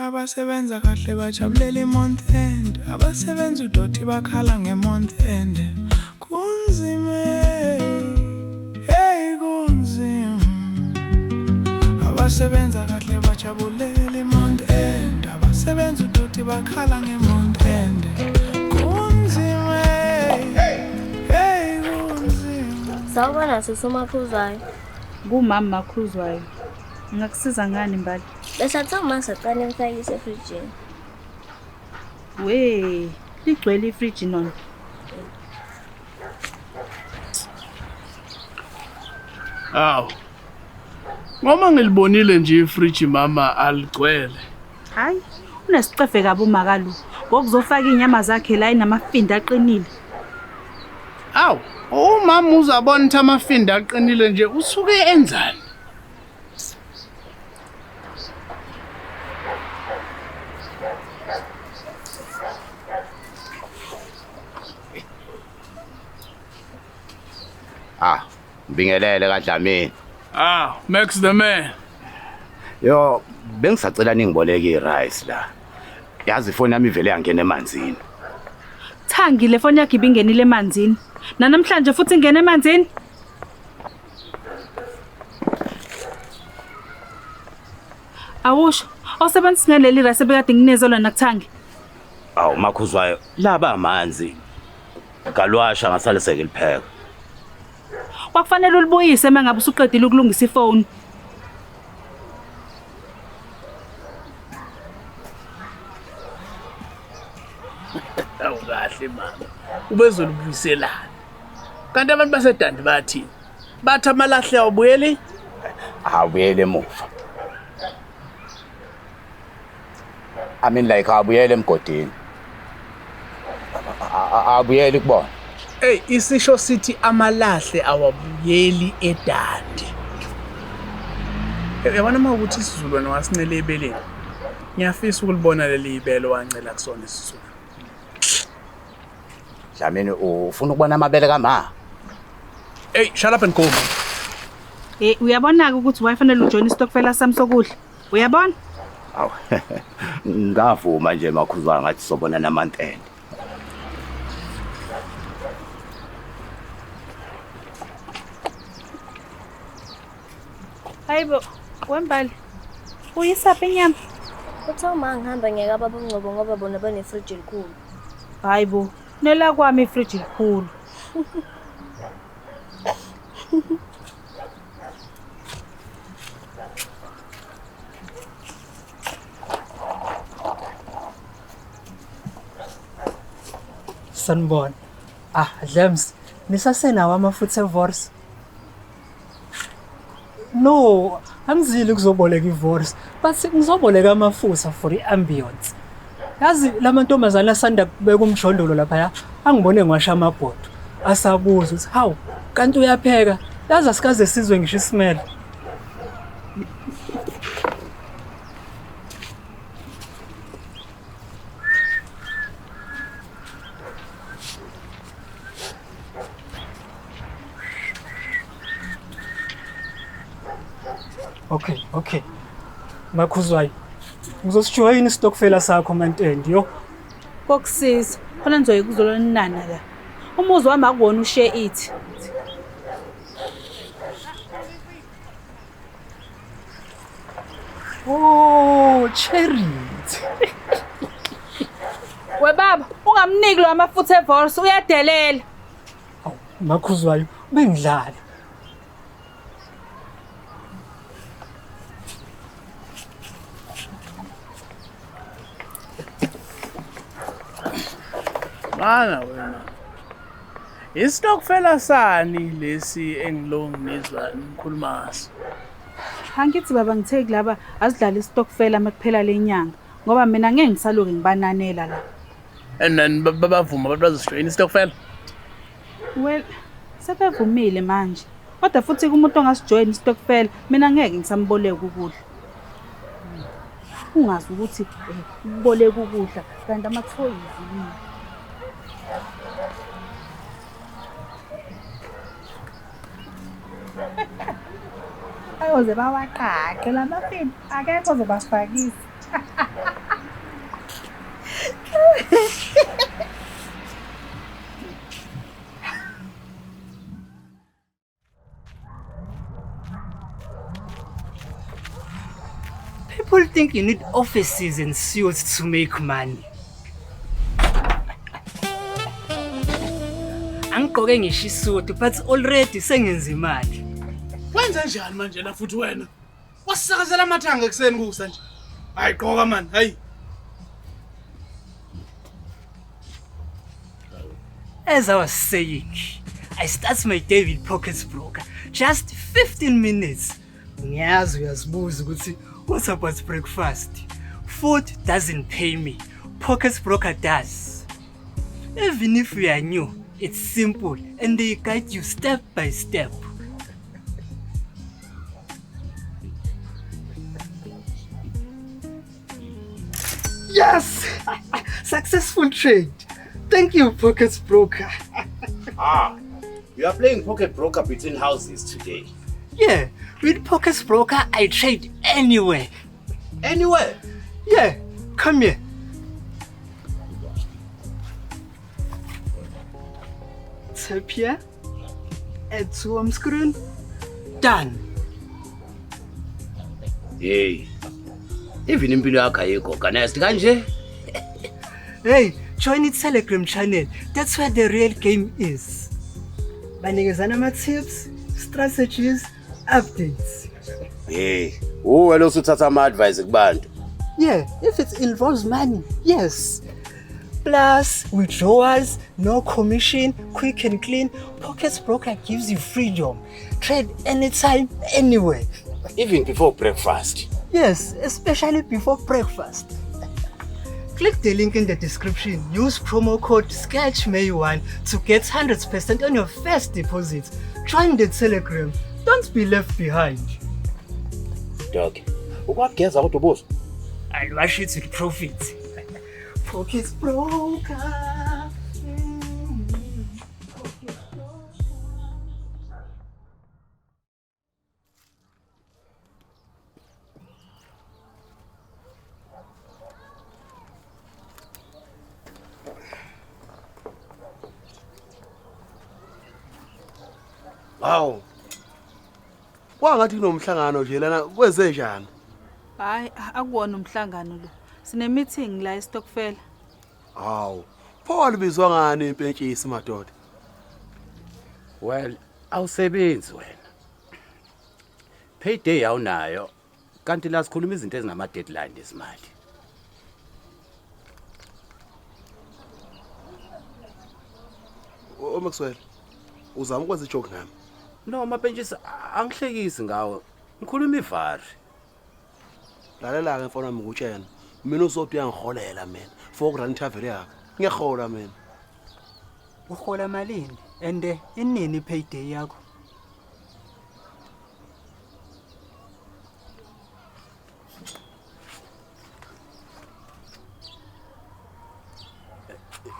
abasebenza kahle bajabulela i-month end, abasebenza udoti bakhala nge-month end. Kunzima, hey kunzima. Abasebenza kahle bajabulela i-month end, abasebenza udoti bakhala nge-month end. Kunzima, hey kunzima. Sawubona sisi uMakhuzwayo. Ngumama Makhuzwayo. Ngakusiza ngani Mbali? Besathe uma saqala ngifakise efrijini. We, ligcwele ifriji nona. Aw. Ngoma ngilibonile nje ifriji mama aligcwele. Hayi, unesicefe kabi umakalu. Ngokuzofaka inyama zakhe la inamafinda aqinile. Aw, umama uzabona ukuthi amafinda aqinile nje usuke enzani? Ngibingelele kaDlamini. Max the man. Yo, bengisacela ningiboleke irice la. Yazi ifoni yami ivele yangena emanzini. Thangi le foni yakhe ibingenile emanzini. Namhlanje futhi ingene emanzini. Awusho, awusebenzi ngaleli rice ebekade nginezelwa nakuThangi. Awu Makhuzwayo, laba amanzi. Galwasha ngasaliseke lipheka. Kwakufanele ulibuyise mangabe usuqedile ukulungisa ifoni. Awukahle mama. Ubezolubuyiselana. Kanti abantu basedandi bathi bathi amalahle awubuyeli? Awuyele emuva. Abuyele emgodini. Abuyele kubona. Hey, isisho sithi amalahle awabuyeli edandi. Yabona mawukuthi isiZulu wasinele ebeleni. Ngiyafisa ukulibona leli ibelo wancela kusona isiZulu. Dlamini ufuna ukubona amabele kama? Hey, shut up and go. Uyabona ukuthi wayefanele ujoin istokfela sami sokudla. Uyabona? Awu. Ngavuma nje Makhuzwayo ngathi sobona namantende. Hayibo, wembali. Uyisaphi inyama? Kuthiwa uma ngihamba ngeke ababungcobo ngoba bona banefriji elikhulu. Hayibo, nela kwami ifriji likhulu. Sanibona. Dlams, nisasenawo amafutha evorce? No, angizili kuzoboleka ivorce, but ngizoboleka amafutha for iambience. Yazi lamantombazana asanda kubeka umjondolo lapha, angibone ngiwasha amabhodo. Asabuza ukuthi, "Hawu, kanti uyapheka?" Yazi asikaze sizwe ngisho ismell. Okay. Makhuzwayo. Ngizosijoyina istokfela sakho mantende yo. Kokusisa, khona nizoye kuzolonana la. Umuzi wami akuwona ushare it. Oh, Cherry. We baba, ungamniki lo amafutha evorce uyadelela. Awu, Makhuzwayo, bengidlala. Mana wena. Istokfela sani lesi engilongizwa ngikhulumaso. Angithi baba ngitheki laba azidlala istokfela makuphela lenyanga ngoba mina ngeke ngisaluke ngibananela la. And then babavuma abantu bazosjoin istokfela. Well, sebevumile manje. Kodwa futhi kumuntu ongasijoin istokfela mina ngeke ngisamboleka ukudla. Ungazi ukuthi uboleka ukudla kanti amathoyi yini. bayoze bawaqaqe la muffin akekho ozobasifakisa. People think you need offices and suits to make money. Angigqoke ngisho isuti but already sengenza imali. Wenza njani manje la futhi wena? Wasisakazela amathanga ekseni kusa nje. Hayi gqoka man, hayi. As I was saying, I start my day with Pockets Broker. Just 15 minutes. Ngiyazi uyazibuza ukuthi what's about breakfast? Food doesn't pay me. Pockets Broker does. Even if you are new, it's simple and they guide you step by step. Yes! Successful trade. Thank you, Pockets Broker. You are playing pocket broker between houses today. Yeah, with Pockets Broker, I trade anywhere. Anywhere? Yeah, come here. Tap here, add to home screen, done. Hey, even impilo yakho ayikho organized kanje. Hey, join the Telegram channel. That's where the real game is. Banikezana ama-tips, strategies, updates. Hey, wena usuthatha ama-advice kubantu. Yeah, if it involves money, yes. Plus, withdrawals, no commission, quick and clean. Pockets Broker gives you freedom. Trade anytime, anywhere. Even before breakfast. Yes, especially before breakfast. Click the link in the description. Use promo code SKETCHMAY1 to get 100% on your first deposit. Join the Telegram. Don't be left behind. Dog, ukwageza kodwa boss. I'll wash it with profit. Pockets Broker. Hawu. Kwangathi kunomhlangano nje lana kwenze njani? Hayi akuwona umhlangano lo. Sine meeting la eStokfela. Hawu. Pho walibizwa ngani impentshisi madoda? Well, awusebenzi wena. Payday awunayo. Kanti la sikhuluma izinto ezinama deadline lesimali. Maxwell. Uzama ukwenza ijoke nami. No, mapentshisi angihlekisi ngawe. Ngikhuluma ivari. Lalela ke mfana wami ukutshena. Mina usothi uyangiholela mina. For ukurun interview yakhe. Ngiyahola mina. Uhola malini? And inini payday yakho?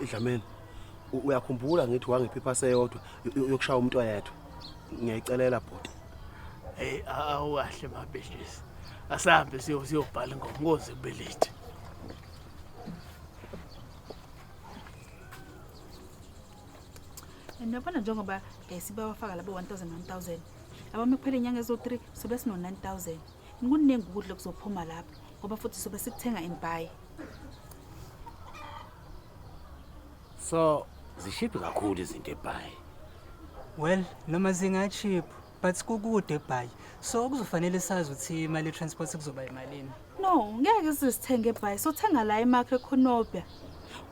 Idlameni. Uyakhumbula ngithi wangiphipha seyodwa yokushaya umuntu oyedwa. Ngiyayicelela bhuti. Hey, awukahle mabheshisi. Asahambe siyobhala ingoma ngoze kube late. Niyabona njengoba sibawafaka labo 1000 laba mekuphela inyanga ezo3 sobe sino 9000 nikuningi ukudla kuzophuma lapho ngoba futhi sobe sikuthenga in-buy. So, zishiphi kakhulu izinto eBhayi. Well, noma zinga-cheap, but kukude eBhayi. So kuzofanele sazi ukuthi imali ye-transport kuzoba imalini. No, ngeke sizithenge e-buy. Sothenga la eMacro Econobia.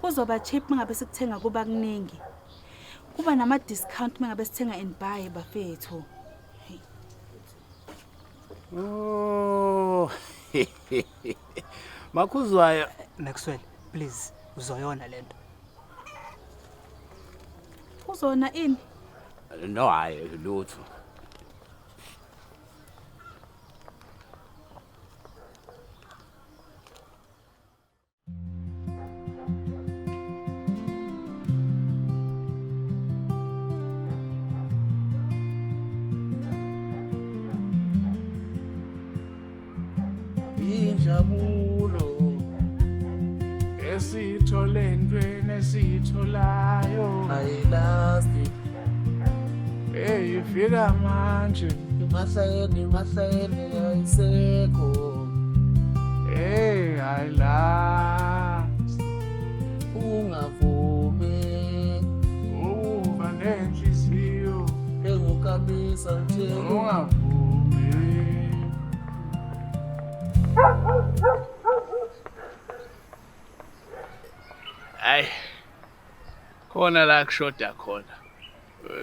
Kuzoba cheap mangabe sikuthenga kuba kuningi. Kuba nama discount mangabe sithenga in-buy bafethu. Oh. Makhuzwayo. Maxwell, please, uzoyona lento. Uzona ini? No, hayi lutho. injabulo esithole entweni esitholayo ayilasti ifika manje imahleni ayisekho ayilast ungavumi uba nenhliziyo engukamisa nje ungavumi Ay khona la kushoda khona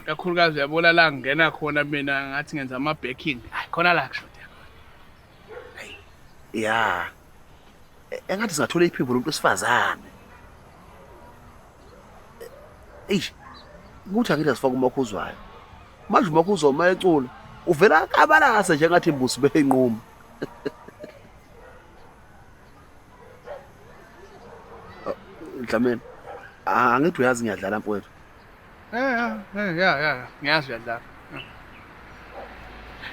kakhulukazi uyabona la ngena khona mina ngathi ngenza ama baking hayi khona la kushoda khona ya engathi singathola iphimbo lomuntu osifazane ukuthi angeke sifake umakhuzwayo manje umakhuzwa uma ecula uvela kabalasa njengathi imbusi beyinquma Dlamini angithi uyazi ngiyadlala mfowethu ya ngiyazi uyadlala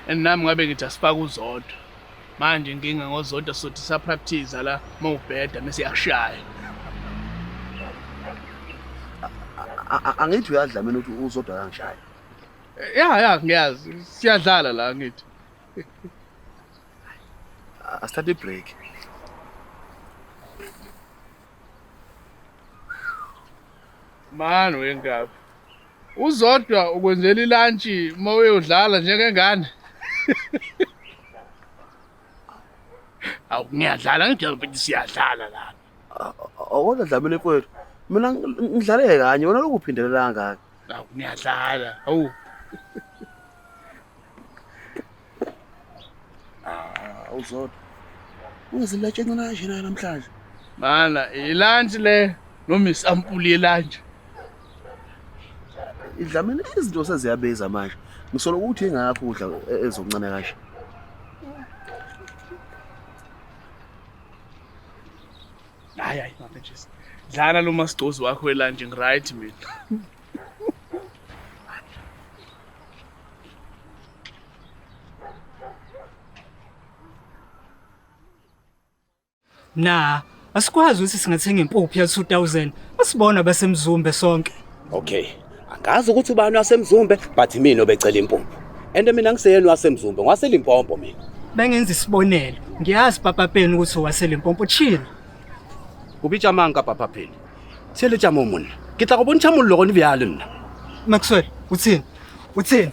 nami ngabe ngithi asifake uzodwa manje inkinga ngozodwa sothi sa practice la mawubheda bese yashaya angithi uyadlamini ukuthi uzodwa kangishaya ya ngiyazi siyadlala la ngithi asithathe ibreak mani wengabe uzodwa ukwenzela ilunch uma uyodlala njengengane awu ngiyadlala ngithi ukuthi siyadlala la awona Dlamini mfowethu mina ngidlale kanye wena lokuphindelela kangaka awu ngiyadlala awu uzodwa ungazilatsheni nanje namhlanje mana ilunch le noma isampuli yelunch Dlamini izinto seziyabiza manje ngisola ukuthi ingakho udla ezokuncane kashe hayi mafetshisi dlala lo masidozi wakho welunch ngiright mina asikwazi ukuthi singathenga impuphu ya 2000 asibona basemzumbe sonke Okay. Angazi ukuthi bani wasemzumbe but mina obecela impuphu. And mina ngiseyena wasemzumbe ngasela impompo mina. bengenza isibonelo ngiyazi papa peni ukuthi wasela impompo chini Ubitsa manga papa phela. Tshele tsa momona. Ke tla go bontsha mollo go nibjalo nna. Maxwell uthini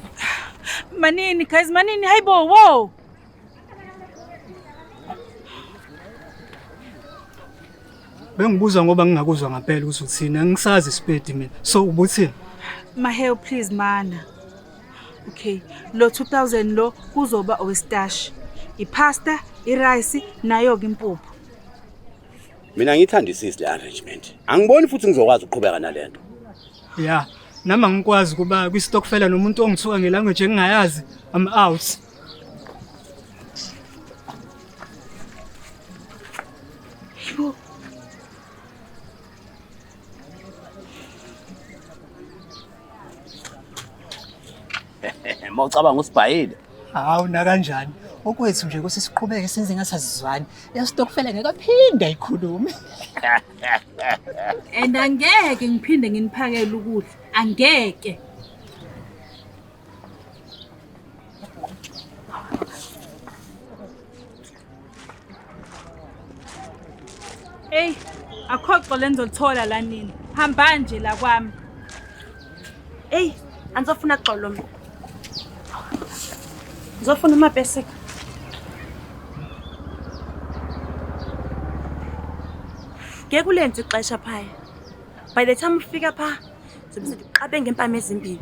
Manini guys, manini hayibo wo. bengibuza ngoba ngingakuzwa ngempela ukuthi uthini angisazi isipedi mina so ubuthini Mahel please mana. Okay, lo 2000 lo kuzoba owestash. Ipasta, irice nayo ke impuphu. Mina ngithandisisa le arrangement. Angiboni futhi ngizokwazi ukuqhubeka nalento. ya nama ngikwazi kuba kwi-stockfella nomuntu ongithuka ngelanguage engingayazi I'm out Mawucabanga usibhayile. hawu na kanjani okwethu nje ukuthi siqhubeke senze ngasazizwani ya-stockfella ngeke aphinde ayikhulume And angeke ngiphinde nginiphakele ukudla. Angeke. Hey, akhoqo lenzolithola la nini. Hamba nje la kwami. Hey, anizofuna xolo mina. Ngizofuna amabasic. Ngeke ulenze ixesha phaya. By the time ufika pha, zobe sendiqabe ngempama ezimbili.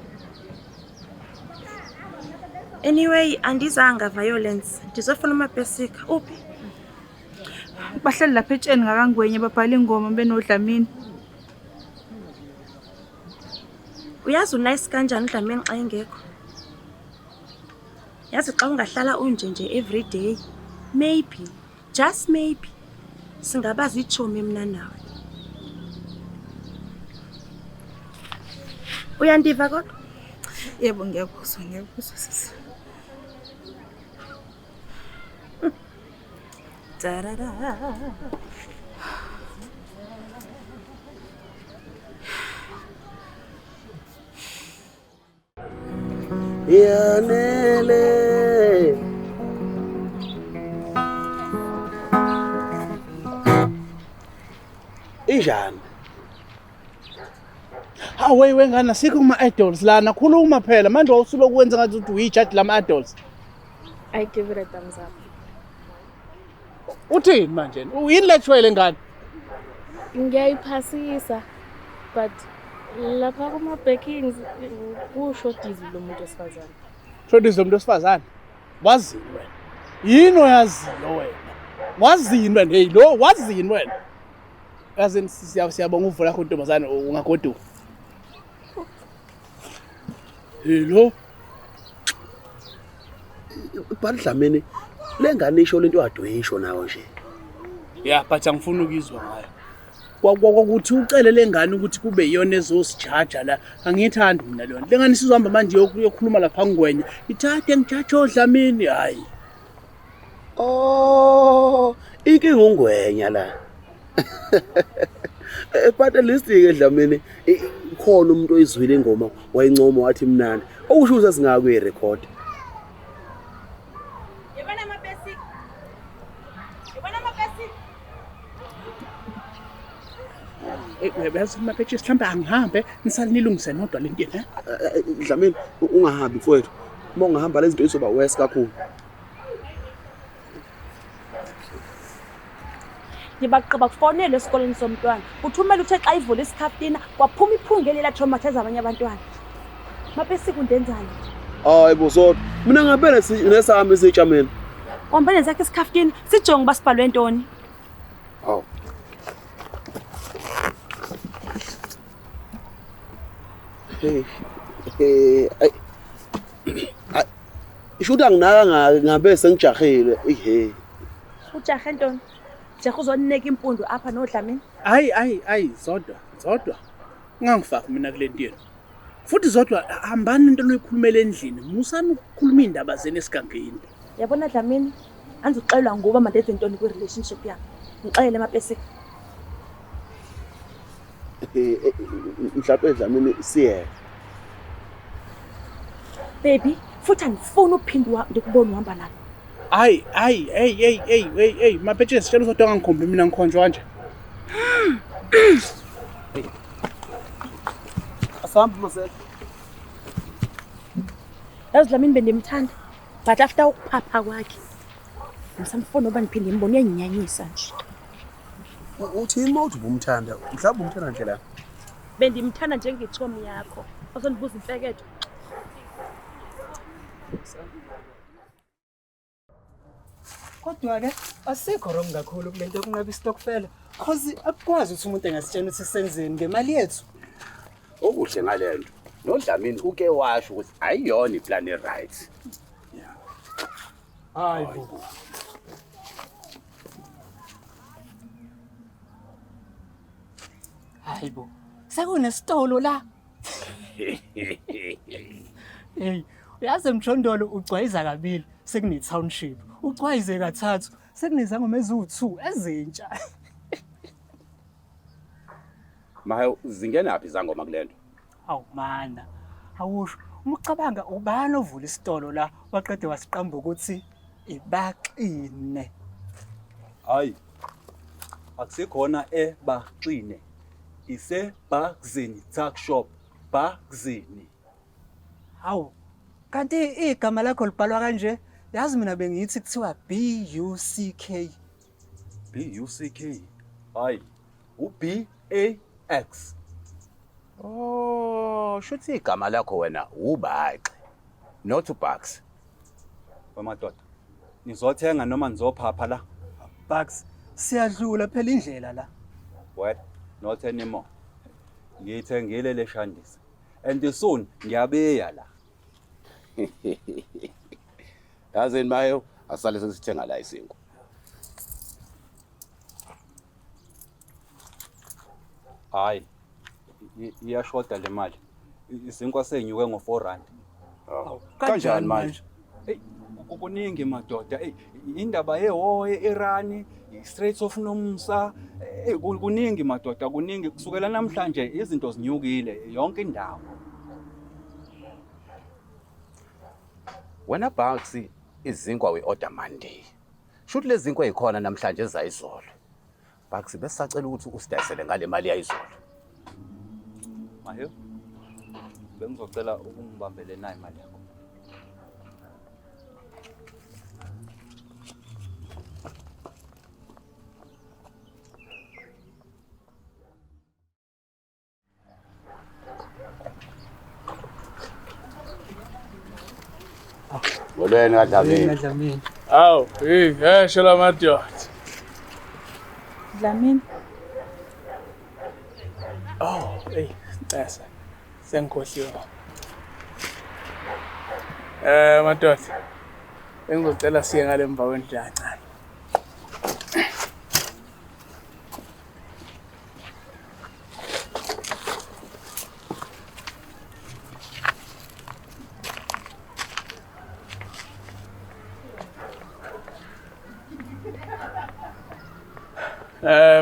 Anyway, andizanga violence. Ndizofuna amabasic. Uphi? Bahleli lapha etsheni ngakangwenye babhala ingoma benodlamini. Uyazi unice kanjani uDlamini xa engekho? Yazi xa ungahlala unje every day, maybe, just maybe, singabazi ichomi mina nawe. Uyandiva kodwa? Yebo ngiyakuzwa sisi. Tarara. yanele injani Hawe wengane asikho kuma-idols lana khuluma phela manje wawusuke ukwenza ngathi ukuthi uyi-judge lama-idols. I give it a thumbs up. Uthini manje? Uyini lethwele ngane? Ngiyayiphasisa but lapha kuma-backings kushodile lo muntu wesifazane. Introduce lo muntu wesifazane. Wazini wena? Yini oyaziyo wena? Wazini wena? Hey lo wazini wena? Yazini siyabonga uvula kho ntombazane ungagoduka. Hello. Badlamini lengane isho lento adwesho nawo nje. Yeah, but angifuni ukizwa ngayo. Kwakuthi ucele lengane ukuthi kube yiyona ezosijaja la. Angithandi mina lona. Lengane sizohamba manje yokukhuluma lapha ngwenya. Ithathe ngijaje oDlamini hayi. Oh, inkinga ungwenya la. But at least ke Dlamini khona umuntu oyizwile ingoma wayincoma wathi mnandi. Okusho ukuthi singakuyi record. Yabona amapesi. Yabona amapesi. Uyazi mapetches mhlawumbe angihambe nisalinilungise nodwa lento yena. Dlamini ungahambi mfowethu. Uma ungahamba lezi zinto izoba worse kakhulu. Ngibaqaba kufonela esikoleni somntwana. Uthumela uthe xa ivula isikhaftina kwaphuma iphungeli la traumatize abanye abantwana. Mapesi kundenzani? Hayi bosodwa. Mina ngempela nesami isitsha mina. Ombele zakhe isikhaftina sijonge basibhalwe ntoni? Hawu. Hey. Ishuthi anginaka ngabe sengijahile. Hey. Ujahe ntoni? Jahe uzoneka impundu apha noDlamini. Hayi zodwa. Ngangifaka mina kule nto yena. Futhi zodwa hambani into loyikhulumela endlini. Musani ukukhuluma indaba zeni esigangeni. Yabona Dlamini, anze uxelwa ngoba manje ezintoni kwi relationship yakho. Ngixelele mapesi. Mhlawumbe Dlamini siye. Baby, futhi angifuni uphindwa ndikubona uhamba nalo. Hey, mapetches sicela uzodwa ngikhombe mina ngikhonjwa nje. Asambe mase. Yazi Dlamini bendimthanda, but after ukuphapha kwakhe ngisamfuna oba ndiphinde ngimbone uyanyinyanyisa nje. Uthini mawuthi ubumthanda? Mhlawumbe umthanda nje la. Bendimthanda njengethomi yakho. Azondibuza imfeketho. Kodwa ke asikho wrong kakhulu kulento kungabe istokfela cause akukwazi ukuthi umuntu engasitshela ukuthi senzeni ngemali yethu. Okuhle ngalento. NoDlamini uke washo ukuthi ayiyona iplan right. Hayibo. Hayibo. Sekunesitolo la. Hey, uyazi Mjondolo ugcwayiza kabili sekune township. Ucwayize kathathu sekunezangoma eziwu2 ezintsha. Mayo zingenaphi izangoma kulento? Awu mana. Awusho umucabanga ubani ovula isitolo la waqede wasiqamba ukuthi ibaqine. Hayi. Akusikhona ebaqine. Ise Bakzini tuck shop. Bakzini. Hawu. Kanti igama lakho libhalwa kanje? Yazi mina bengithi kuthiwa BUCK. BUCK. Hayi. UBAX. Oh, shuthi igama lakho wena uBaxe. Not uBucks. Wamadoda. Nizothenga noma nizophapha la? Bucks siyadlula phela indlela la. What? Not anymore. Ngiyithengile le shandisi. And soon ngiyabeya la. Yazini mayo asale sesithenga la isingo. Hayi. Iyashoda le mali. Isinkwa senyuke ngo4 rand. Kanjani manje? Hey, kuningi madoda. Indaba yehowe eIran, iStraits of Nomsa, kuningi madoda, kuningi kusukela namhlanje izinto zinyukile yonke indawo. Wena Bucks izinkwa we-order Monday. Shuthi lezi zinkwa ezikhona namhlanje ezayizolo. Bucks besacela ukuthi usidayisele ngale mali yayizolo. Mahewu, bengizocela ukungibambele nayo imali yakho. Molweni kaDlamini. Dlamini. Awu, shela madoda. Dlamini. Oh, Ncasa. Sengikhohliwe. Madoda. Bengizocela siye ngale mva kwendlela kancane.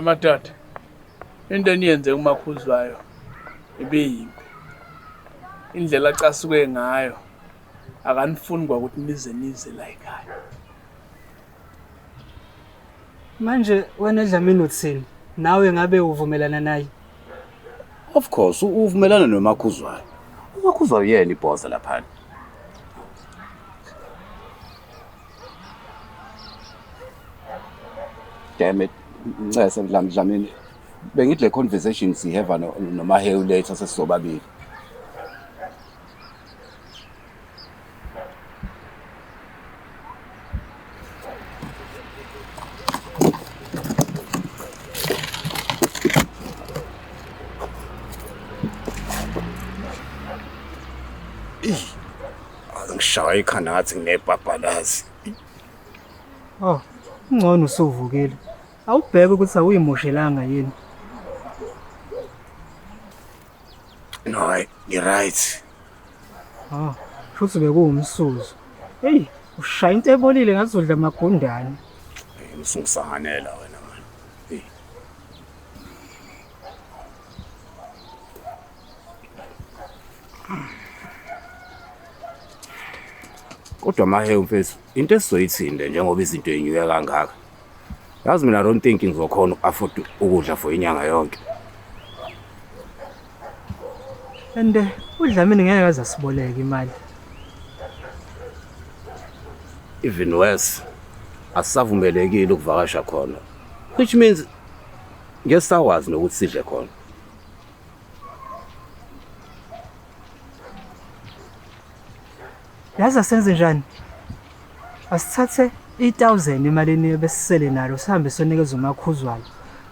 Madoda. Into eniyenze kumakhuzwayo ibeyimbi. Indlela acasuke ngayo akanifuni kwakuthi nize la ekhaya. Manje wena Dlamini uthini? Nawe ngabe uvumelana naye? Of course, uvumelana noMakhuzwayo. uMakhuzwayo yena iboss lapha. Damn it. Ncesa Dlamini. Bengithi le conversation siheva noMahewu later sesisobabili. Angishaya ikhanda ngathi nginebhabhalazi. Oh, ungcono usuvukile. Awubheke ukuthi awuyimoshelanga yini. No, you're right. Oh, futhi bekuwumsuzu. Hey, ushaya into ebolile ngathi udla amagundane. Ngisungisanganela wena man. Hey. Kodwa Mahewu mfethu, into esizoyithinde njengoba izinto ezinyuke kangaka. Yazi mina I don't think ngizokhona uku-afford ukudla for inyanga yonke. And uDlamini ngeke aze asiboleke imali. Even worse, asisavumelekile ukuvakasha khona. Which means ngesawazi nokuthi sidle khona. Yazi asenze njani? Asithathe 8,000 emalini ebesisele nalo sihambe sonikeza uMakhuzwayo.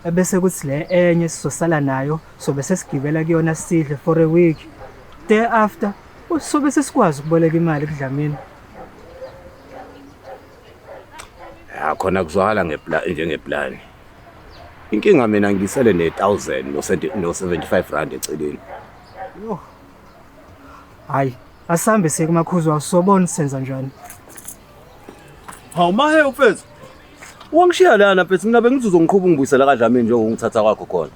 Ebese kuthi le enye sizosala nayo sobe sesigibela kuyona sidle for a week. Thereafter, sobe sesikwazi ukuboleka imali kuDlamini. Ya khona kuzwakala njengeplan. Inkinga mina ngisele ne1000 no 75 rand eceleni. Yo. Hayi, asambe siye kuMakhuzwayo sobona senza njani. Hawu Mahewu mfethu. Wangishiya lana mfethu mina bengithi uzongiqhuba ungibuyisela kaDlamini njengoba ngithatha kwakho khona.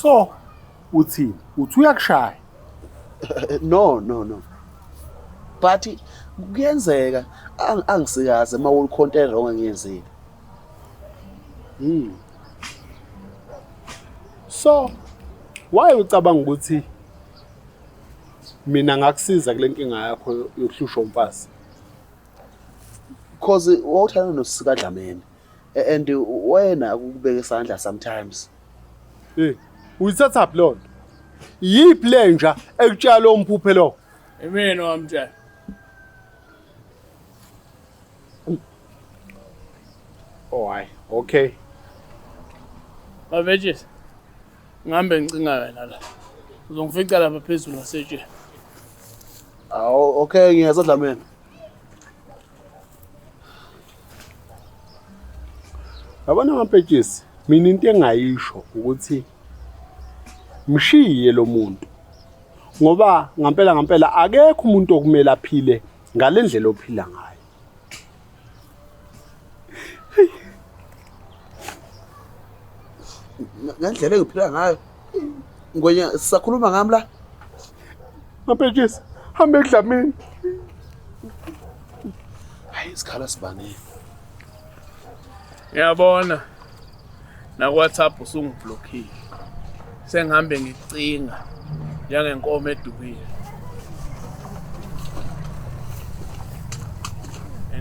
So, uthini? Uthi uyakushaya? No. But kuyenzeka angisikaze mawulikhontere ongangiyenzile. So, why ucabanga ukuthi mina ngakusiza kule nkinga yakho yokuhlushwa umfazi? Because wawuthanda nosika Dlamini and wena ukubeka isandla sometimes. Uyithatha phi lona? Yiphi le nja ekutshala umphuphe lo? Imina wamtshela. Oh hayi, okay. Bavetshisi. Ngihambe ngicinga wena la. Uzongifica lapha phezulu ngasetsheni. Awu okay ngiyeza Dlamini. Yabona amapetshisi, mina into engayisho ukuthi mshiye lo muntu. Ngoba ngempela akekho umuntu okumele aphile ngalendlela ophila ngayo. Ngendlela engiphila ngayo. Ngwenya sisakhuluma ngami la. Mapetshisi, hambe eDlamini. Hayi isikhala sibangile. Ngiyabona na WhatsApp usungiblockile. Sengihambe ngicinga njengenkomo edubile.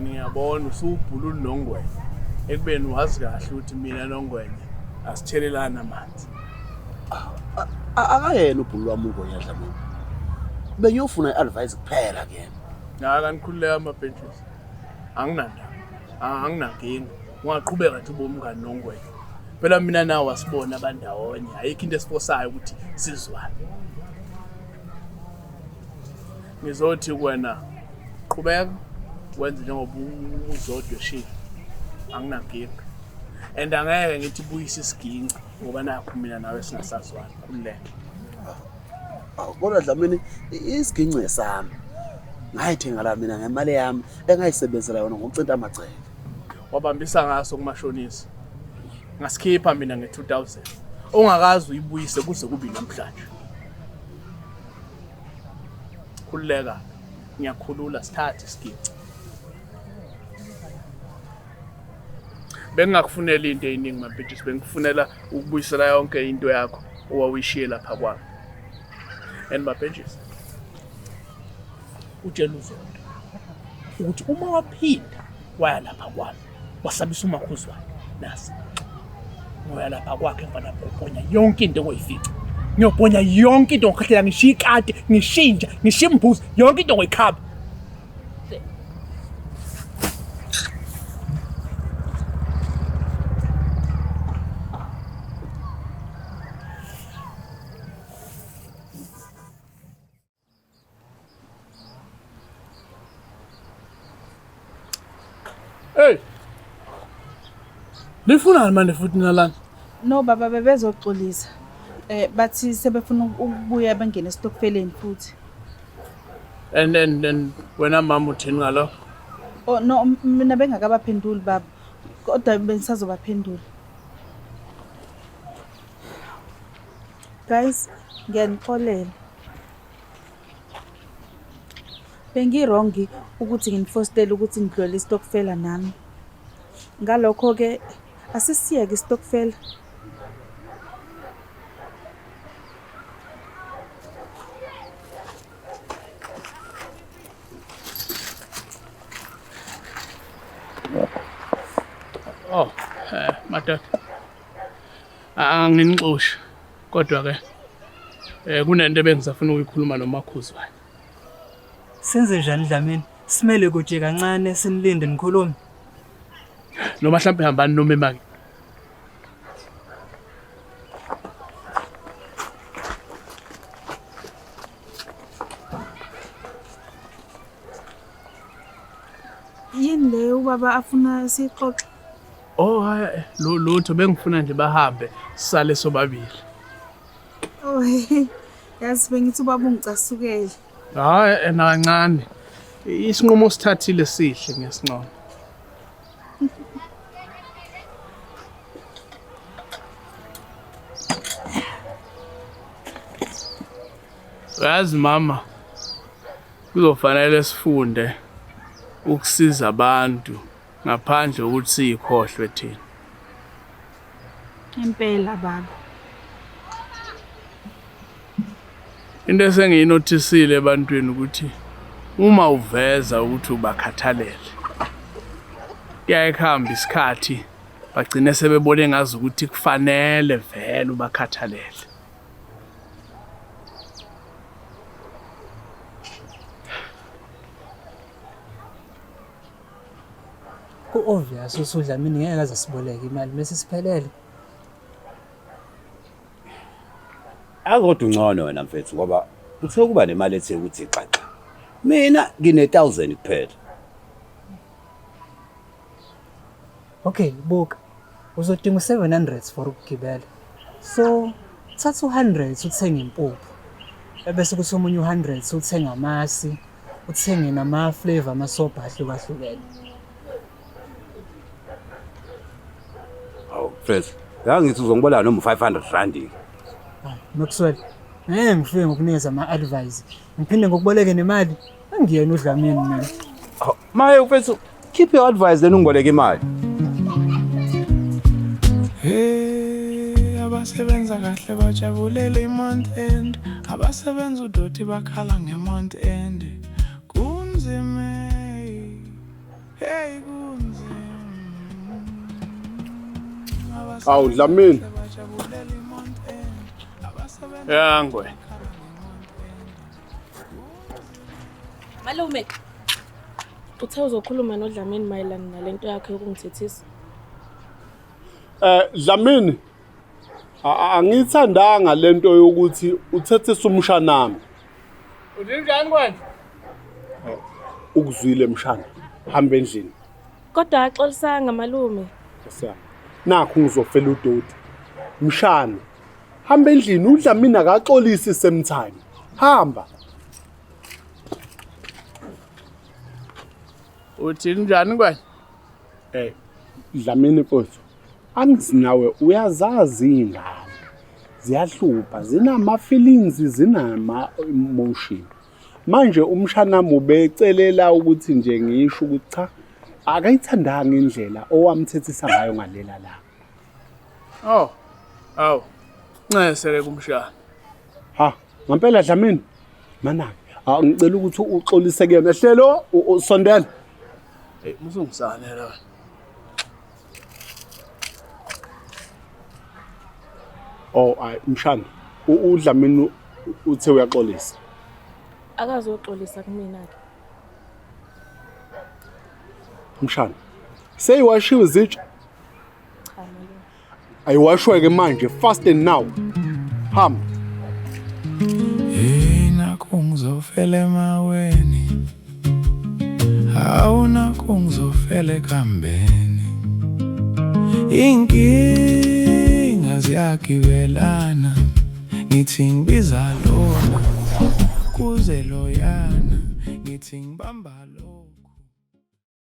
Ngiyabona usubhulula uNongwenya. Ekubeni wazi kahle ukuthi mina noNgwenya asithelelana amanzi. Akayena ubhulu wami uNgwenya Dlamini. Bengiyofuna iadvice kuphela kuyena. Akanikhululeka amabhentshisi. Anginandaba. Anginankinga. Ungaqhubeka nje ube umngani noNgwenya. Phela mina nawe wasibona abandawonye. Ayikho into esifosayo ukuthi sizwane. Ngizothi kuwena qhubeka wenze njengoba uzodwa shini. Anginankinga. And angeke ngithi buyisa isiginci ngoba nakho mina nawe singasazwani. Khululeka. Kodwa Dlamini isiginci sami. Ngayithenga la mina ngemali yami engayisebenzela yona ngokucinta amagceke. Wabambisa ngaso kumashonisi. Ngasikhipha mina nge2000. Ongakazi uyibuyise kuze kube namhlanje. Khululeka. Ngiyakhulula sithathe isiginci. Bengakufunela into eyiningi mabhejisi, bengikufunela ukubuyisela yonke into yakho owawuyishiye lapha kwami. And mabhejisi, utshela uZonke ukuthi uma waphinda waya lapha kwami wasabisa uMakhuzwane nasi ngoya lapha kwakhe mfana ngobhonya yonke into ngoyifica. Ngiyobhonya yonke into ngikhathela ngishiya ikade, ngishinja, ngishiya imbuzi, yonke into ngoyikhaba. Hey. Nifuna manje futhi nalana? No baba bebezoxolisa. Bathi sebefuna ukubuya bengene esitokfeleni futhi. And wena mama uthini ngalo? Oh no mina bengakabaphenduli baba. Kodwa bengisazobaphendula. Guys, ngiyanixolela. Bengirongi ukuthi nginifostele ukuthi ngidlule istokfela nami. Ngalokho ke asisiyeke istokfela. Oh, madoda. Anginixoshi. Kodwa ke kunento bengisafuna ukuyikhuluma noMakhuzwane. Senze njani Dlamini? Simele kuthi kancane sinilinde nikhulume. Noma mhlawumbe hambani noma emake. Yini le ubaba afuna sixoxe? Oh hayi lutho bengifuna nje bahambe sisale sobabili. Oh yazi bengithi ubaba ungicasukele. Hayi kancane. Isinqumo sithathile sihle ngesinqomo. Yazi mama, kuzofanele sifunde ukusiza abantu ngaphandle ukuthi sikhohlwe thina. Impela baba. Into esengiyinotisile ebantwini ukuthi uma uveza ukuthi ubakhathalele kuyayikhamba isikhathi bagcine sebebone ngazi ukuthi kufanele vele ubakhathalele. Ku-obvious uSudlamini ngeke aze siboleke imali bese siphelele. Akodwa ungcono wena mfethu ngoba uthe kuba nemali ethe ukuthi xaxa. Mina ngine-1000 kuphela. Okay, buka. Uzodinga u700 for ukugibela. So, thatha u100 uthenge impuphu. Ebese kuthi omunye u100 uthenga amasi, uthenge nama flavor amasobha ahlukahlukene. Awu mfethu, yangithi uzongibona noma 500 rand. Maxwell, ngifike ngokunikeza ama-advice. Ngiphinde ngokuboleke nemali, angiyena uDlamini mina. Maye mfethu, keep your advice then ungiboleke imali. Hey, abasebenza kahle bajabulele i-month end. Abasebenza udoti bakhala nge-month end. Kunzima. Hey, kunzima. Awu Dlamini. Yangwe. Malume. Uthe uzokhuluma noDlamini mayelana nalento yakhe yokungithethisa. Dlamini. Angithandanga lento yokuthi uthethisa umshanami. Uthini kwanje? Ukuzwile mshana. Hamba endlini. Kodwa axolisanga malume. Nakho ngizofela udoti. Mshana. Hamba endlini uDlamini akaxolisi sometime. Hamba. Uthini njani kwanje? Dlamini mfowethu. Angizinawe uyazazi ingane. Ziyahlupha, zinama feelings, zinama emotion. Manje umshanami ubecelela ukuthi nje ngisho ukuthi cha akayithandanga indlela owamthethisa ngayo ngalela la. Oh. Awu. Ncesele kumshana. Ha, ngempela Dlamini. Mana, ngicela ukuthi uxolise kuyena. Hlelo usondela. Hey, musungisane la. Oh, mshana. uDlamini uthe uyaxolisa. Akazoxolisa kumina ke. Mshana. Seyiwashiwe izitsha. Cha malume. Ayiwashwe ke manje fast and now. Hamba. Hey, nakho ngizofela emaweni. Hawu nakho ngizofela ekambeni. Inkinga ziyagibelana. Ngithi ngibiza lona kuze loyana. Ngithi ngibamba lona.